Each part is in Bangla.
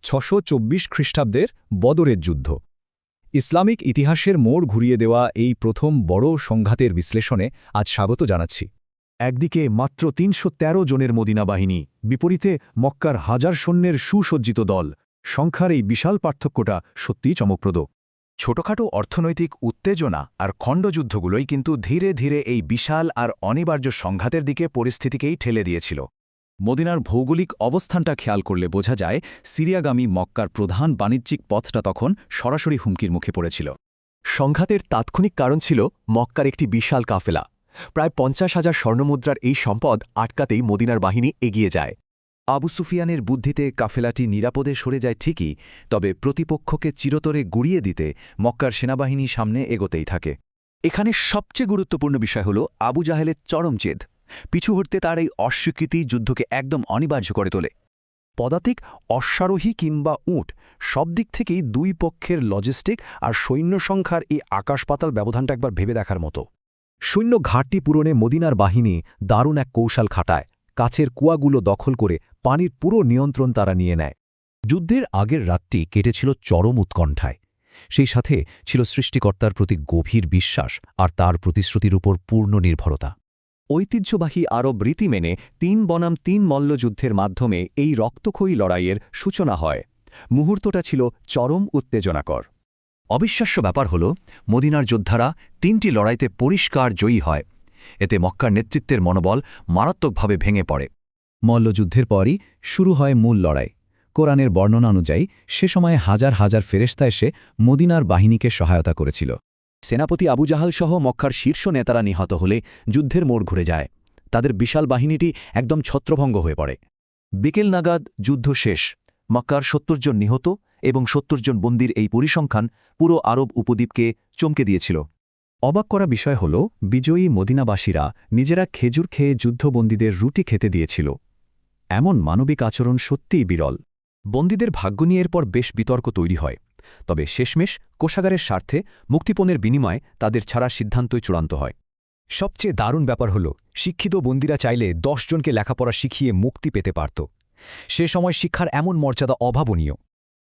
624 খ্রিস্টাব্দের বদরের যুদ্ধ। ইসলামিক ইতিহাসের মোড় ঘুরিয়ে দেওয়া এই প্রথম বড় সংঘাতের বিশ্লেষণে আজ স্বাগত জানাচ্ছি। একদিকে মাত্র ৩১৩ জনের মদিনা বাহিনী, বিপরীতে মক্কার হাজার সৈন্যের সুসজ্জিত দল। সংখ্যার এই বিশাল পার্থক্যটা সত্যিই চমকপ্রদ। ছোটখাটো অর্থনৈতিক উত্তেজনা আর খণ্ডযুদ্ধগুলোই কিন্তু ধীরে ধীরে এই বিশাল আর অনিবার্য সংঘাতের দিকে পরিস্থিতিকেই ঠেলে দিয়েছিল। মদিনার ভৌগোলিক অবস্থানটা খেয়াল করলে বোঝা যায় সিরিয়াগামী মক্কার প্রধান বাণিজ্যিক পথটা তখন সরাসরি হুমকির মুখে পড়েছিল। সংঘাতের তাৎক্ষণিক কারণ ছিল মক্কার একটি বিশাল কাফেলা। প্রায় ৫০,০০০ স্বর্ণমুদ্রার এই সম্পদ আটকাতেই মদিনার বাহিনী এগিয়ে যায়। আবু সুফিয়ানের বুদ্ধিতে কাফেলাটি নিরাপদে সরে যায় ঠিকই, তবে প্রতিপক্ষকে চিরতরে গুড়িয়ে দিতে মক্কার সেনাবাহিনী সামনে এগোতেই থাকে। এখানে সবচেয়ে গুরুত্বপূর্ণ বিষয় হল আবু জাহেলের চরম জেদ। পিছু হটতে তার এই অস্বীকৃতি যুদ্ধকে একদম অনিবার্য করে তোলে। পদাতিক, অশ্বারোহী কিংবা উট, সব দিক থেকেই দুই পক্ষের লজিস্টিক আর সৈন্য সংখ্যার এই আকাশপাতাল ব্যবধানটা একবার ভেবে দেখার মতো। সৈন্য ঘাটটি পূরণে মদিনার বাহিনী দারুণ এক কৌশল খাটায়। কাছের কুয়াগুলো দখল করে পানির পুরো নিয়ন্ত্রণ তারা নিয়ে নেয়। যুদ্ধের আগের রাতটি কেটেছিল চরম উৎকণ্ঠায়। সেই সাথে ছিল সৃষ্টিকর্তার প্রতি গভীর বিশ্বাস আর তার প্রতিশ্রুতির উপর পূর্ণ নির্ভরতা। ঐতিহ্যবাহী আরব রীতি মেনে ৩ বনাম ৩ মল্লযুদ্ধের মাধ্যমে এই রক্তক্ষয়ী লড়াইয়ের সূচনা হয়। মুহূর্তটা ছিল চরম উত্তেজনাকর। অবিশ্বাস্য ব্যাপার হল মদিনার যোদ্ধারা ৩টি লড়াইতে পরিষ্কার জয়ী হয়। এতে মক্কার নেতৃত্বের মনোবল মারাত্মকভাবে ভেঙে পড়ে। মল্লযুদ্ধের পরই শুরু হয় মূল লড়াই। কোরআনের বর্ণনা অনুযায়ী সে সময়ে হাজার হাজার ফেরেশতা এসে মদিনার বাহিনীকে সহায়তা করেছিল। সেনাপতি আবু জাহাল সহ মক্কার শীর্ষ নেতারা নিহত হলে যুদ্ধের মোড় ঘুরে যায়। তাদের বিশাল বাহিনীটি একদম ছত্রভঙ্গ হয়ে পড়ে। বিকেল নাগাদ যুদ্ধ শেষ। মক্কার ৭০ জন নিহত এবং ৭০ জন বন্দীর এই পরিসংখ্যান পুরো আরব উপদ্বীপকে চমকে দিয়েছিল। অবাক করা বিষয় হল, বিজয়ী মদিনাবাসীরা নিজেরা খেজুর খেয়ে যুদ্ধবন্দীদের রুটি খেতে দিয়েছিল। এমন মানবিক আচরণ সত্যিই বিরল। বন্দীদের ভাগ্য নিয়ে এরপর বেশ বিতর্ক তৈরি হয়, তবে শেষমেশ কোষাগারের স্বার্থে মুক্তিপণের বিনিময়ে তাদের ছাড়ার সিদ্ধান্তই চূড়ান্ত হয়। সবচেয়ে দারুণ ব্যাপার হল, শিক্ষিত বন্দীরা চাইলে ১০ জনকে লেখাপড়া শিখিয়ে মুক্তি পেতে পারত। সে সময় শিক্ষার এমন মর্যাদা অভাবনীয়।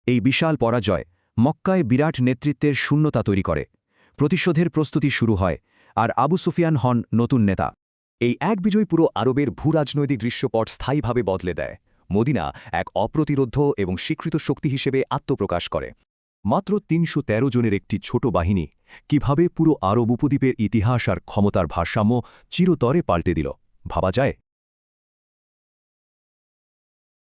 এই বিশাল পরাজয় মক্কায় বিরাট নেতৃত্বের শূন্যতা তৈরি করে। প্রতিশোধের প্রস্তুতি শুরু হয়, আর আবু সুফিয়ান হন নতুন নেতা। এই এক বিজয় পুরো আরবের ভূরাজনৈতিক দৃশ্যপট স্থায়ীভাবে বদলে দেয়। মদিনা এক অপ্রতিরোধ্য এবং স্বীকৃত শক্তি হিসেবে আত্মপ্রকাশ করে। মাত্র ৩১৩ জনের একটি ছোট বাহিনী কিভাবে পুরো আরব উপদ্বীপের ইতিহাস আর ক্ষমতার ভারসাম্য চিরতরে পাল্টে দিল, ভাবা যায়?